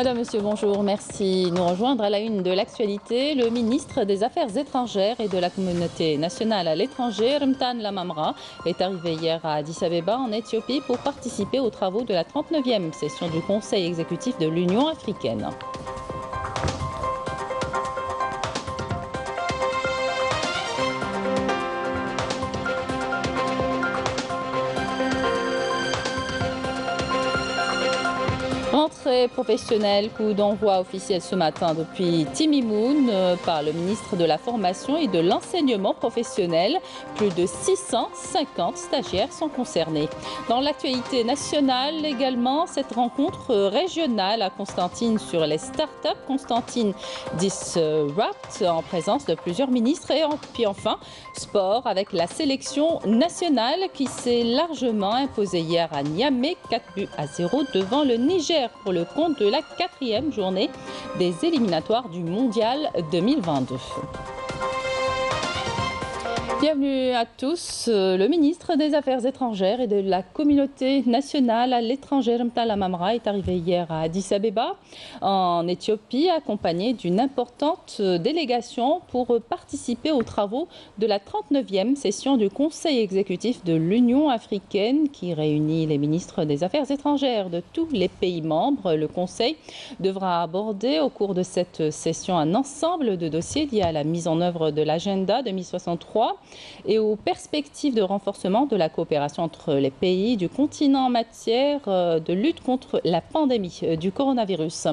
Madame, Monsieur, bonjour, merci de nous rejoindre à la une de l'actualité. Le ministre des Affaires étrangères et de la communauté nationale à l'étranger, Ramtan Lamamra, est arrivé hier à Addis Abeba en Éthiopie pour participer aux travaux de la 39e session du Conseil exécutif de l'Union africaine. Rentrée professionnelle, coup d'envoi officiel ce matin depuis Timimoun par le ministre de la Formation et de l'Enseignement professionnel. Plus de 650 stagiaires sont concernés. Dans l'actualité nationale également, cette rencontre régionale à Constantine sur les startups. Constantine Disrupt en présence de plusieurs ministres. Et puis enfin, sport avec la sélection nationale qui s'est largement imposée hier à Niamey, 4-0 devant le Niger pour le compte de la 4e journée des éliminatoires du Mondial 2022. Bienvenue à tous. Le ministre des Affaires étrangères et de la communauté nationale à l'étranger, Ramtan Lamamra, est arrivé hier à Addis Abeba, en Éthiopie, accompagné d'une importante délégation pour participer aux travaux de la 39e session du Conseil exécutif de l'Union africaine qui réunit les ministres des Affaires étrangères de tous les pays membres. Le Conseil devra aborder au cours de cette session un ensemble de dossiers liés à la mise en œuvre de l'agenda 2063 et aux perspectives de renforcement de la coopération entre les pays du continent en matière de lutte contre la pandémie du coronavirus.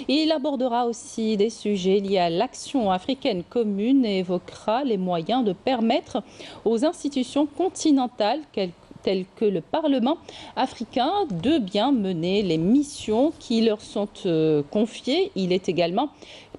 Il abordera aussi des sujets liés à l'action africaine commune et évoquera les moyens de permettre aux institutions continentales telles que le Parlement africain de bien mener les missions qui leur sont confiées. Il est également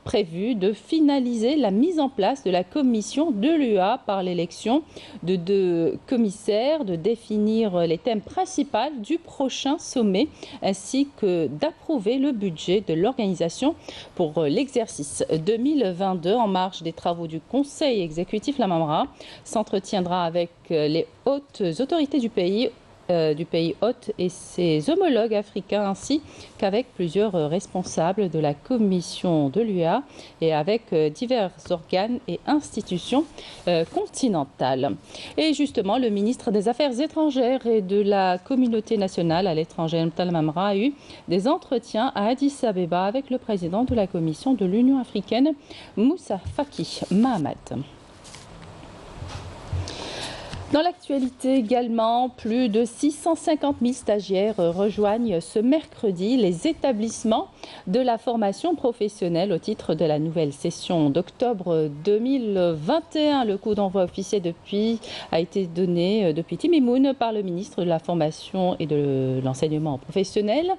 prévu de finaliser la mise en place de la commission de l'UA par l'élection de 2 commissaires, de définir les thèmes principaux du prochain sommet ainsi que d'approuver le budget de l'organisation pour l'exercice 2022. En marge des travaux du Conseil exécutif, Lamamra s'entretiendra avec les hautes autorités du pays hôte et ses homologues africains ainsi qu'avec plusieurs responsables de la commission de l'UA et avec divers organes et institutions continentales. Et justement, le ministre des Affaires étrangères et de la communauté nationale à l'étranger, Ramtan Lamamra, a eu des entretiens à Addis Abeba avec le président de la commission de l'Union africaine, Moussa Faki Mahamat. Dans l'actualité également, plus de 650 000 stagiaires rejoignent ce mercredi les établissements de la formation professionnelle au titre de la nouvelle session d'octobre 2021. Le coup d'envoi officiel a été donné depuis Timimoun par le ministre de la Formation et de l'Enseignement professionnel.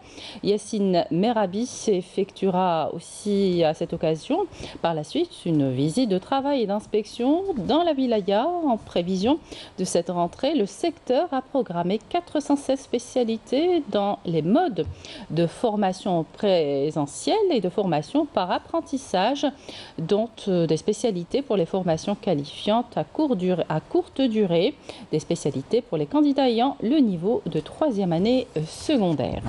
Yassine Merabi effectuera aussi à cette occasion par la suite une visite de travail et d'inspection dans la wilaya en prévision de cette rentrée. Le secteur a programmé 416 spécialités dans les modes de formation présentielle et de formation par apprentissage, dont des spécialités pour les formations qualifiantes à courte durée, des spécialités pour les candidats ayant le niveau de 3e année secondaire.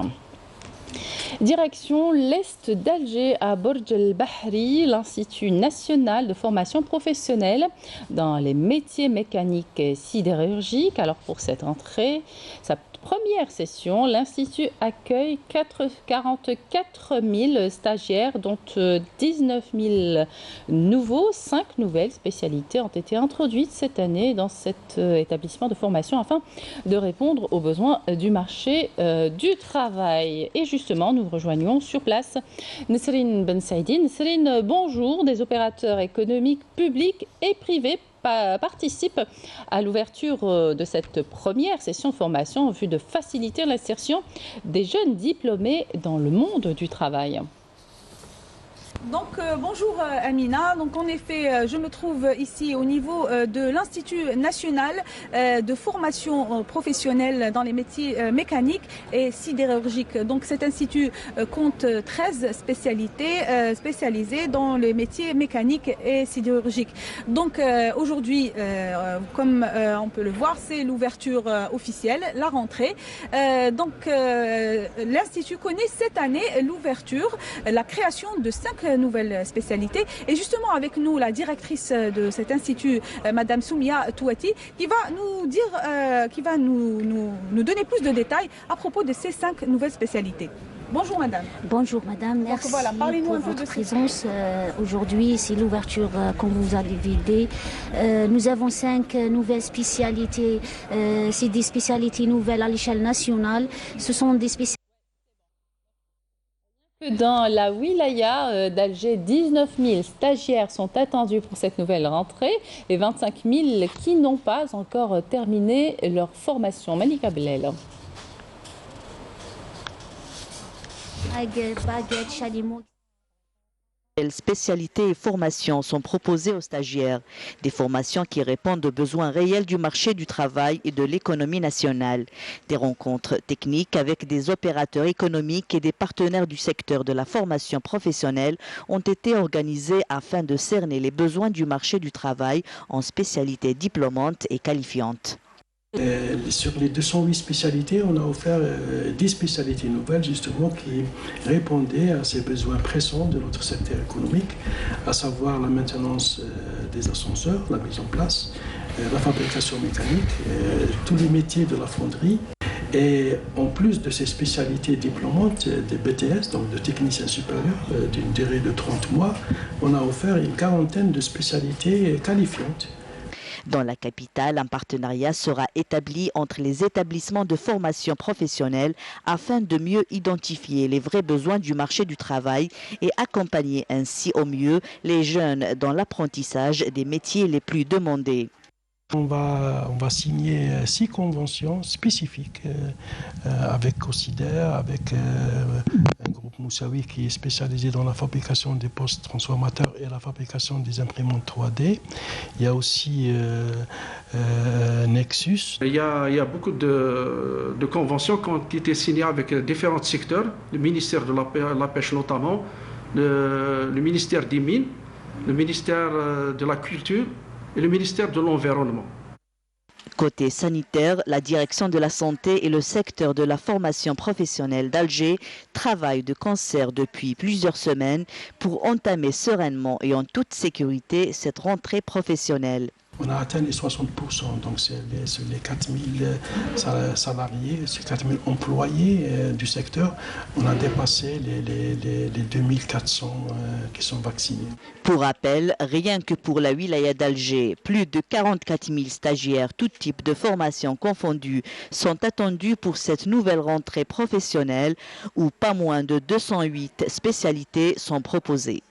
Direction l'est d'Alger à Borj El Bahri, l'Institut national de formation professionnelle dans les métiers mécaniques et sidérurgiques. Alors pour cette rentrée, sa première session, l'Institut accueille 44 000 stagiaires, dont 19 000 nouveaux. 5 nouvelles spécialités ont été introduites cette année dans cet établissement de formation afin de répondre aux besoins du marché du travail. Et justement, nous rejoignons sur place Nesrine Ben Saïdi. Nesrine, bonjour. Des opérateurs économiques publics et privés participent à l'ouverture de cette première session de formation en vue de faciliter l'insertion des jeunes diplômés dans le monde du travail. Donc bonjour Amina, donc en effet je me trouve ici au niveau de l'Institut national de formation professionnelle dans les métiers mécaniques et sidérurgiques. Donc cet institut compte 13 spécialités spécialisées dans les métiers mécaniques et sidérurgiques. Donc aujourd'hui, comme on peut le voir, c'est l'ouverture officielle, la rentrée. L'Institut connaît cette année l'ouverture, la création de 5 nouvelles spécialités. Et justement avec nous, la directrice de cet institut, Madame Soumia Touati, qui va nous dire, qui va nous donner plus de détails à propos de ces 5 nouvelles spécialités. Bonjour Madame. Bonjour Madame, merci voilà, pour votre présence. Aujourd'hui, c'est l'ouverture, comme vous avez dit. Nous avons 5 nouvelles spécialités. C'est des spécialités nouvelles à l'échelle nationale. Ce sont des spécialités. Dans la wilaya d'Alger, 19 000 stagiaires sont attendus pour cette nouvelle rentrée et 25 000 qui n'ont pas encore terminé leur formation. Malika Belel. Spécialités et formations sont proposées aux stagiaires. Des formations qui répondent aux besoins réels du marché du travail et de l'économie nationale. Des rencontres techniques avec des opérateurs économiques et des partenaires du secteur de la formation professionnelle ont été organisées afin de cerner les besoins du marché du travail en spécialités diplômantes et qualifiantes. Sur les 208 spécialités, on a offert 10 spécialités nouvelles justement qui répondaient à ces besoins pressants de notre secteur économique, à savoir la maintenance des ascenseurs, la mise en place, la fabrication mécanique, tous les métiers de la fonderie. Et en plus de ces spécialités diplômantes, des BTS, donc de techniciens supérieurs, d'une durée de 30 mois, on a offert une quarantaine de spécialités qualifiantes. Dans la capitale, un partenariat sera établi entre les établissements de formation professionnelle afin de mieux identifier les vrais besoins du marché du travail et accompagner ainsi au mieux les jeunes dans l'apprentissage des métiers les plus demandés. On va signer 6 conventions spécifiques avec Cosider, avec un groupe Moussaoui qui est spécialisé dans la fabrication des postes transformateurs et la fabrication des imprimantes 3D. Il y a aussi Nexus. Il y a beaucoup de conventions qui ont été signées avec différents secteurs, le ministère de la Pêche notamment, le ministère des Mines, le ministère de la Culture et le ministère de l'Environnement. Côté sanitaire, la direction de la santé et le secteur de la formation professionnelle d'Alger travaillent de concert depuis plusieurs semaines pour entamer sereinement et en toute sécurité cette rentrée professionnelle. On a atteint les 60%, donc sur les 4000 salariés, sur 4000 employés du secteur, on a dépassé les 2400 qui sont vaccinés. Pour rappel, rien que pour la wilaya d'Alger, plus de 44 000 stagiaires, tout type de formation confondus, sont attendus pour cette nouvelle rentrée professionnelle où pas moins de 208 spécialités sont proposées.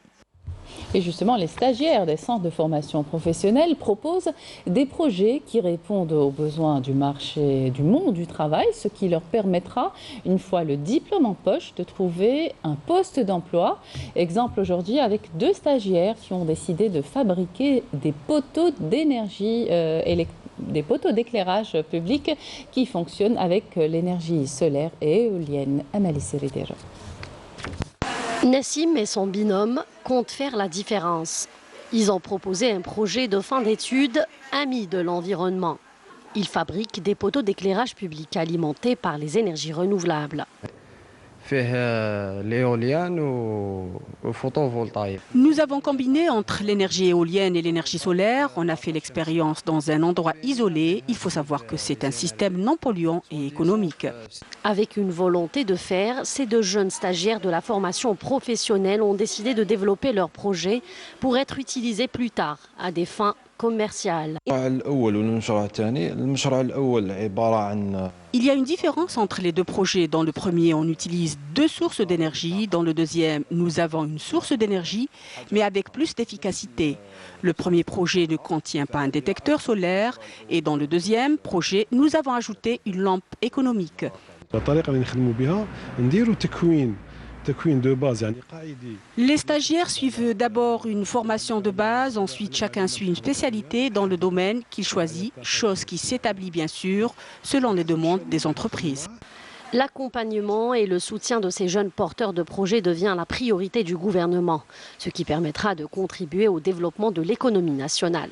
Et justement, les stagiaires des centres de formation professionnelle proposent des projets qui répondent aux besoins du marché, du monde du travail, ce qui leur permettra, une fois le diplôme en poche, de trouver un poste d'emploi. Exemple aujourd'hui avec 2 stagiaires qui ont décidé de fabriquer des poteaux d'énergie des poteaux d'éclairage public qui fonctionnent avec l'énergie solaire et éolienne. Amali Seridera. Nassim et son binôme comptent faire la différence. Ils ont proposé un projet de fin d'études ami de l'environnement. Ils fabriquent des poteaux d'éclairage public alimentés par les énergies renouvelables. Nous avons combiné entre l'énergie éolienne et l'énergie solaire. On a fait l'expérience dans un endroit isolé. Il faut savoir que c'est un système non polluant et économique. Avec une volonté de faire, ces 2 jeunes stagiaires de la formation professionnelle ont décidé de développer leur projet pour être utilisés plus tard à des fins commerciales. Il y a une différence entre les 2 projets. Dans le premier, on utilise 2 sources d'énergie. Dans le deuxième, nous avons une source d'énergie, mais avec plus d'efficacité. Le premier projet ne contient pas un détecteur solaire et dans le deuxième projet, nous avons ajouté une lampe économique. Les stagiaires suivent d'abord une formation de base, ensuite chacun suit une spécialité dans le domaine qu'il choisit, chose qui s'établit bien sûr selon les demandes des entreprises. L'accompagnement et le soutien de ces jeunes porteurs de projets devient la priorité du gouvernement, ce qui permettra de contribuer au développement de l'économie nationale.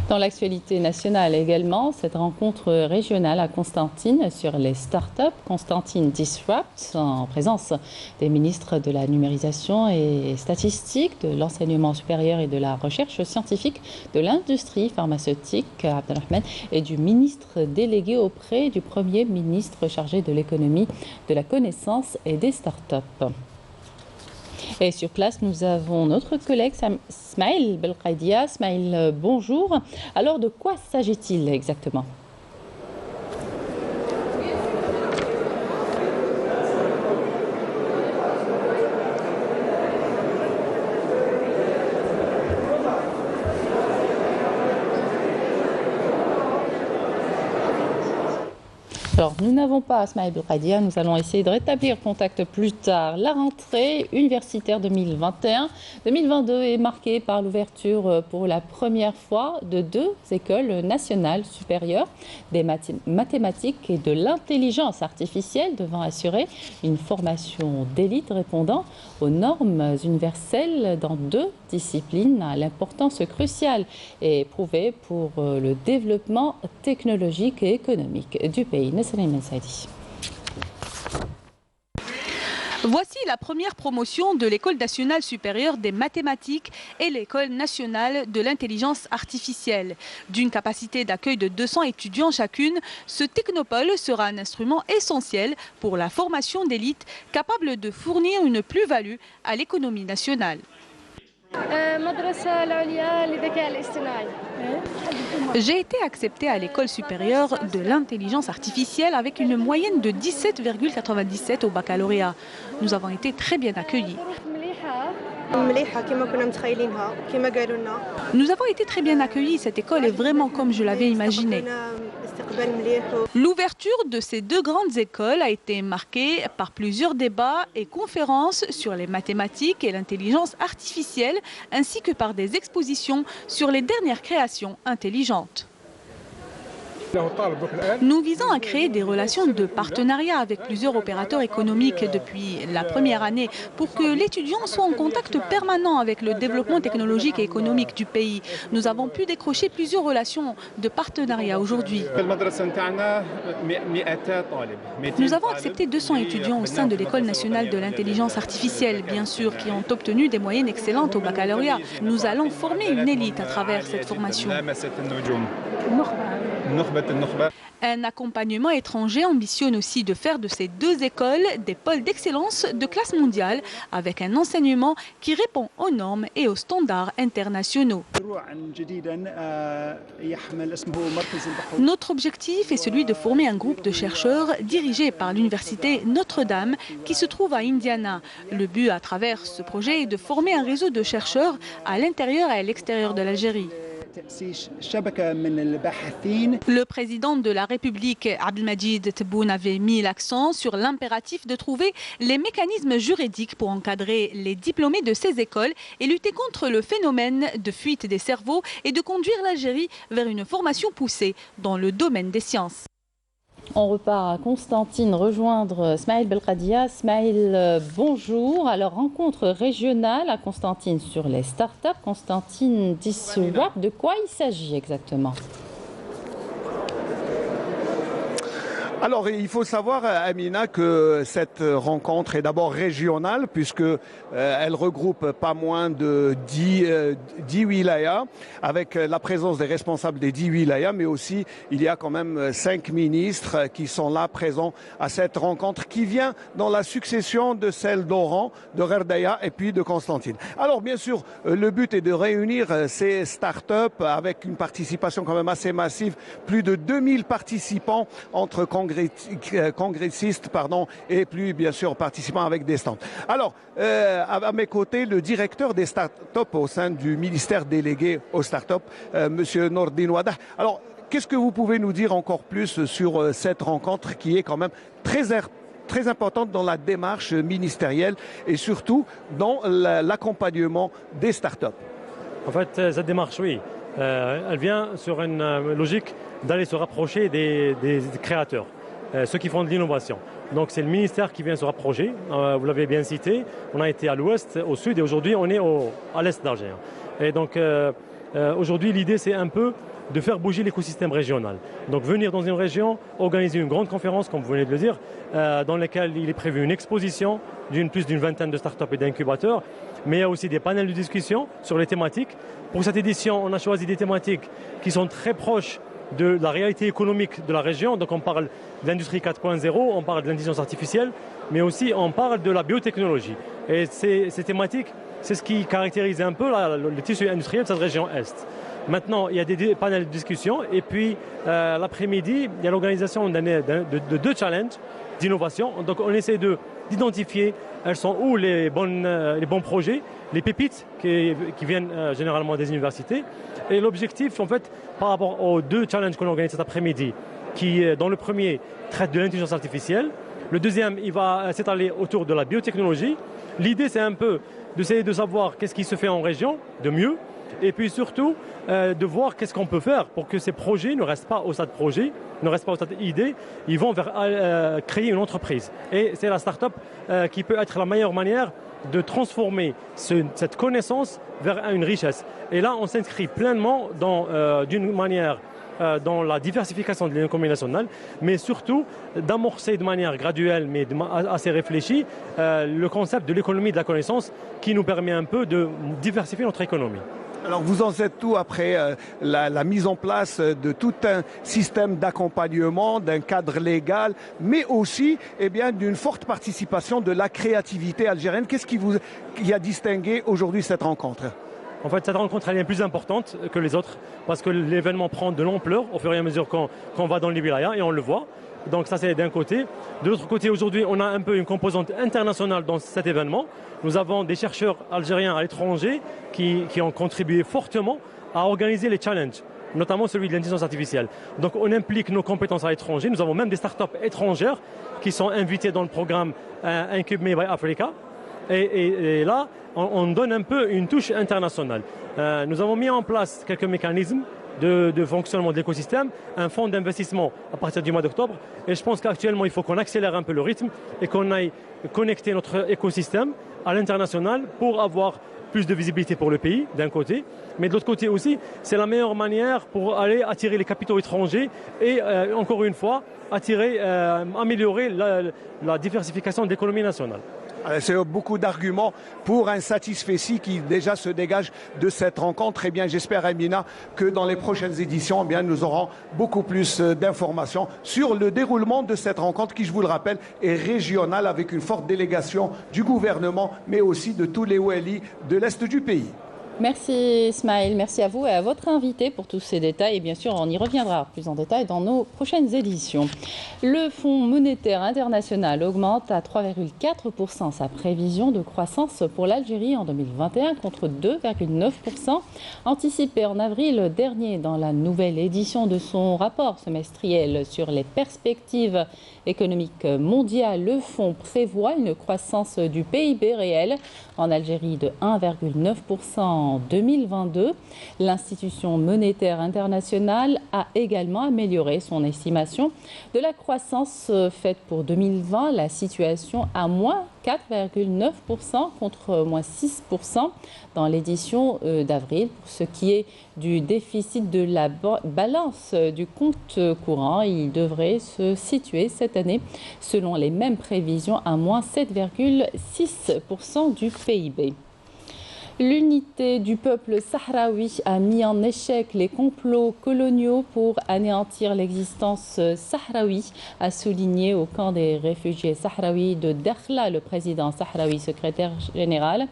Dans l'actualité nationale également, cette rencontre régionale à Constantine sur les startups, Constantine Disrupt, en présence des ministres de la numérisation et statistique, de l'enseignement supérieur et de la recherche scientifique, de l'industrie pharmaceutique, Abdelrahman, et du ministre délégué auprès du Premier ministre chargé de l'économie, de la connaissance et des startups. Et sur place, nous avons notre collègue Smaïl Belkaidia. Smaïl, bonjour. Alors, de quoi s'agit-il exactement ? Alors, nous n'avons pas Smaïl Belkaidia, nous allons essayer de rétablir contact plus tard. La rentrée universitaire 2021-2022 est marquée par l'ouverture pour la première fois de 2 écoles nationales supérieures des mathématiques et de l'intelligence artificielle devant assurer une formation d'élite répondant aux normes universelles dans 2 disciplines à l'importance cruciale et éprouvée pour le développement technologique et économique du pays. Voici la première promotion de l'École nationale supérieure des mathématiques et l'École nationale de l'intelligence artificielle. D'une capacité d'accueil de 200 étudiants chacune, ce technopole sera un instrument essentiel pour la formation d'élite capable de fournir une plus-value à l'économie nationale. J'ai été acceptée à l'école supérieure de l'intelligence artificielle avec une moyenne de 17,97 au baccalauréat. Nous avons été très bien accueillis. Nous avons été très bien accueillis. Cette école est vraiment comme je l'avais imaginé. L'ouverture de ces 2 grandes écoles a été marquée par plusieurs débats et conférences sur les mathématiques et l'intelligence artificielle, ainsi que par des expositions sur les dernières créations intelligentes. Nous visons à créer des relations de partenariat avec plusieurs opérateurs économiques depuis la première année pour que l'étudiant soit en contact permanent avec le développement technologique et économique du pays. Nous avons pu décrocher plusieurs relations de partenariat aujourd'hui. Nous avons accepté 200 étudiants au sein de l'École nationale de l'intelligence artificielle, bien sûr, qui ont obtenu des moyennes excellentes au baccalauréat. Nous allons former une élite à travers cette formation. Un accompagnement étranger ambitionne aussi de faire de ces 2 écoles des pôles d'excellence de classe mondiale avec un enseignement qui répond aux normes et aux standards internationaux. Notre objectif est celui de former un groupe de chercheurs dirigé par l'université Notre-Dame qui se trouve à Indiana. Le but à travers ce projet est de former un réseau de chercheurs à l'intérieur et à l'extérieur de l'Algérie. Le président de la République, Abdelmadjid Tebboune, avait mis l'accent sur l'impératif de trouver les mécanismes juridiques pour encadrer les diplômés de ces écoles et lutter contre le phénomène de fuite des cerveaux et de conduire l'Algérie vers une formation poussée dans le domaine des sciences. On repart à Constantine rejoindre Smaïl Belkaidia. Smaïl, bonjour. Alors, rencontre régionale à Constantine sur les startups. Constantine Disrupt, de quoi il s'agit exactement ? Alors, il faut savoir, Amina, que cette rencontre est d'abord régionale puisque elle regroupe pas moins de 10 wilayas avec la présence des responsables des 10 wilayas, mais aussi il y a quand même 5 ministres qui sont là présents à cette rencontre qui vient dans la succession de celle d'Oran, de Gherdaïa et puis de Constantine. Alors, bien sûr, le but est de réunir ces startups avec une participation quand même assez massive, plus de 2000 participants entre congressistes et plus bien sûr participants avec des stands. Alors, à mes côtés, le directeur des startups au sein du ministère délégué aux startups, Monsieur Nordine Wadah. Alors, qu'est-ce que vous pouvez nous dire encore plus sur cette rencontre qui est quand même très importante dans la démarche ministérielle et surtout dans l'accompagnement des startups. En fait, cette démarche, oui, elle vient sur une logique d'aller se rapprocher des créateurs, ceux qui font de l'innovation. Donc c'est le ministère qui vient se rapprocher, vous l'avez bien cité, on a été à l'ouest, au sud et aujourd'hui on est à l'est d'Alger. Et donc aujourd'hui l'idée c'est un peu de faire bouger l'écosystème régional. Donc venir dans une région, organiser une grande conférence, comme vous venez de le dire, dans laquelle il est prévu une exposition plus d'une vingtaine de startups et d'incubateurs, mais il y a aussi des panels de discussion sur les thématiques. Pour cette édition, on a choisi des thématiques qui sont très proches de la réalité économique de la région. Donc on parle de l'industrie 4.0, on parle de l'intelligence artificielle, mais aussi on parle de la biotechnologie. Et ces thématiques, c'est ce qui caractérise un peu le tissu industriel de cette région Est. Maintenant, il y a des panels de discussion et puis l'après-midi, il y a l'organisation de 2 challenges d'innovation. Donc on essaie d'identifier elles sont où les bons projets, les pépites qui viennent généralement des universités. Et l'objectif, en fait, par rapport aux 2 challenges qu'on organise cet après-midi, qui, dans le premier, traite de l'intelligence artificielle, le deuxième, il va s'étaler autour de la biotechnologie. L'idée, c'est un peu d'essayer de savoir qu'est-ce qui se fait en région de mieux, et puis surtout de voir qu'est-ce qu'on peut faire pour que ces projets ne restent pas au stade projet, ne restent pas au stade idée, ils vont vers créer une entreprise. Et c'est la start-up qui peut être la meilleure manière de transformer cette connaissance vers une richesse. Et là, on s'inscrit pleinement d'une manière dans la diversification de l'économie nationale, mais surtout d'amorcer de manière graduelle, mais assez réfléchie, le concept de l'économie de la connaissance qui nous permet un peu de diversifier notre économie. Alors vous en êtes tout après la mise en place de tout un système d'accompagnement, d'un cadre légal, mais aussi d'une forte participation de la créativité algérienne. Qu'est-ce qui a distingué aujourd'hui cette rencontre ? En fait, cette rencontre elle est plus importante que les autres parce que l'événement prend de l'ampleur au fur et à mesure qu'on va dans les wilayas et on le voit. Donc ça, c'est d'un côté. De l'autre côté, aujourd'hui, on a un peu une composante internationale dans cet événement. Nous avons des chercheurs algériens à l'étranger qui ont contribué fortement à organiser les challenges, notamment celui de l'intelligence artificielle. Donc on implique nos compétences à l'étranger. Nous avons même des startups étrangères qui sont invitées dans le programme Incube Me by Africa. Et là, on donne un peu une touche internationale. Nous avons mis en place quelques mécanismes de fonctionnement de l'écosystème, un fonds d'investissement à partir du mois d'octobre. Et je pense qu'actuellement, il faut qu'on accélère un peu le rythme et qu'on aille connecter notre écosystème à l'international pour avoir plus de visibilité pour le pays, d'un côté. Mais de l'autre côté aussi, c'est la meilleure manière pour aller attirer les capitaux étrangers et, encore une fois, améliorer la diversification de l'économie nationale. C'est beaucoup d'arguments pour un satisfecit qui déjà se dégage de cette rencontre. Eh bien, j'espère, Amina, que dans les prochaines éditions, nous aurons beaucoup plus d'informations sur le déroulement de cette rencontre qui, je vous le rappelle, est régionale avec une forte délégation du gouvernement, mais aussi de tous les OLI de l'Est du pays. Merci Ismaël, merci à vous et à votre invité pour tous ces détails. Et bien sûr, on y reviendra plus en détail dans nos prochaines éditions. Le Fonds monétaire international augmente à 3,4% sa prévision de croissance pour l'Algérie en 2021 contre 2,9% anticipé en avril dernier dans la nouvelle édition de son rapport semestriel sur les perspectives économiques mondiales. Le fonds prévoit une croissance du PIB réel en Algérie de 1,9% en 2022. L'institution monétaire internationale a également amélioré son estimation de la croissance faite pour 2020. La situation à moins 4,9% contre moins 6% dans l'édition d'avril. Pour ce qui est du déficit de la balance du compte courant, il devrait se situer cette année, selon les mêmes prévisions, à moins 7,6% du PIB. L'unité du peuple sahraoui a mis en échec les complots coloniaux pour anéantir l'existence sahraoui, a souligné au camp des réfugiés sahraouis de Dakhla le président sahraoui, secrétaire général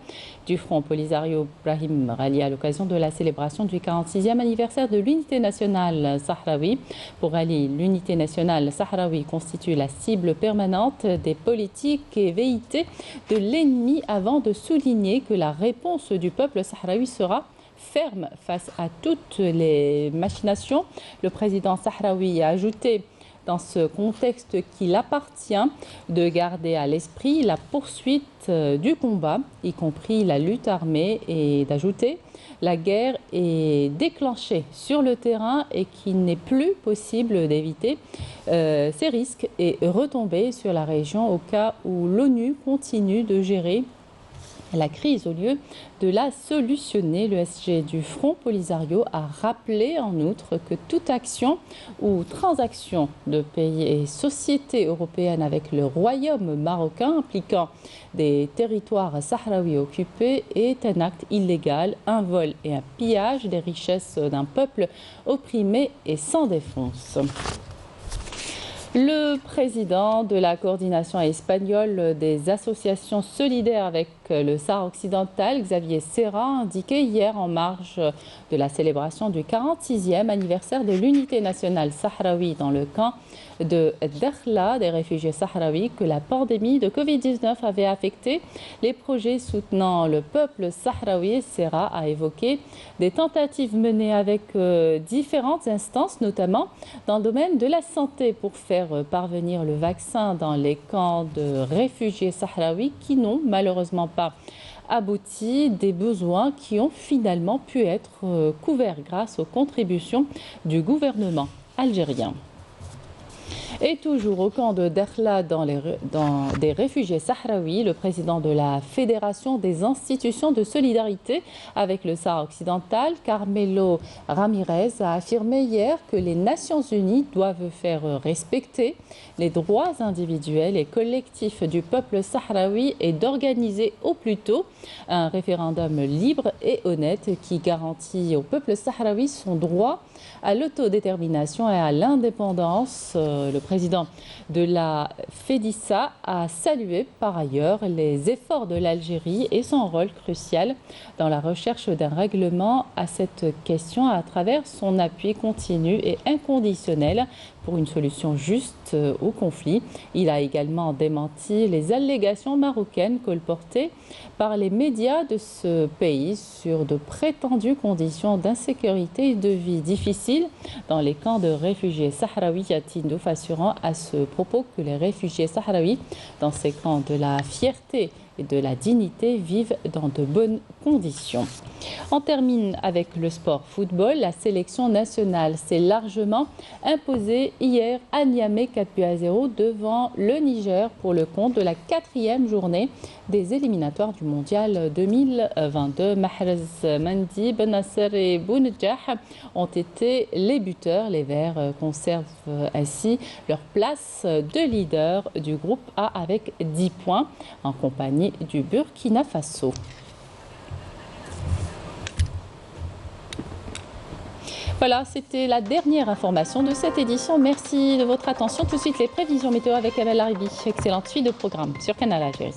du Front Polisario Brahim Ghali à l'occasion de la célébration du 46e anniversaire de l'unité nationale sahraoui. Pour Ghali, l'unité nationale sahraoui constitue la cible permanente des politiques et velléités de l'ennemi, avant de souligner que la réponse du peuple sahraoui sera ferme face à toutes les machinations. Le président sahraoui a ajouté dans ce contexte qu'il appartient de garder à l'esprit la poursuite du combat, y compris la lutte armée, et d'ajouter la guerre est déclenchée sur le terrain et qu'il n'est plus possible d'éviter ces risques et retomber sur la région au cas où l'ONU continue de gérer la crise au lieu de la solutionner. Le SG du Front Polisario a rappelé en outre que toute action ou transaction de pays et sociétés européennes avec le royaume marocain impliquant des territoires sahraouis occupés est un acte illégal, un vol et un pillage des richesses d'un peuple opprimé et sans défense. Le président de la coordination espagnole des associations solidaires avec le Sahara occidental, Xavier Serra, a indiqué hier en marge de la célébration du 46e anniversaire de l'unité nationale sahraoui dans le camp de Dakhla des réfugiés sahraouis que la pandémie de Covid-19 avait affecté les projets soutenant le peuple sahraoui. Serra a évoqué des tentatives menées avec différentes instances, notamment dans le domaine de la santé, pour faire parvenir le vaccin dans les camps de réfugiés sahraouis qui n'ont malheureusement pas abouti, des besoins qui ont finalement pu être couverts grâce aux contributions du gouvernement algérien. Et toujours au camp de Dakhla dans des réfugiés sahraouis, le président de la Fédération des institutions de solidarité avec le Sahara occidental, Carmelo Ramirez, a affirmé hier que les Nations unies doivent faire respecter les droits individuels et collectifs du peuple sahraoui et d'organiser au plus tôt un référendum libre et honnête qui garantit au peuple sahraoui son droit à l'autodétermination et à l'indépendance. Le président de la FEDISA a salué par ailleurs les efforts de l'Algérie et son rôle crucial dans la recherche d'un règlement à cette question à travers son appui continu et inconditionnel pour une solution juste au conflit. Il a également démenti les allégations marocaines colportées par les médias de ce pays sur de prétendues conditions d'insécurité et de vie difficiles dans les camps de réfugiés sahraouis, à Tindouf, assurant à ce propos que les réfugiés sahraouis dans ces camps de la fierté et de la dignité vivent dans de bonnes conditions. On termine avec le sport football. La sélection nationale s'est largement imposée hier à Niamey 4-0 devant le Niger pour le compte de la 4e journée des éliminatoires du mondial 2022. Mahrez Mandi, Benasser et Bounedjah ont été les buteurs. Les Verts conservent ainsi leur place de leader du groupe A avec 10 points en compagnie du Burkina Faso. Voilà, c'était la dernière information de cette édition. Merci de votre attention. Tout de suite, les prévisions météo avec Amel Laribi. Excellente suite de programme sur Canal Algérie.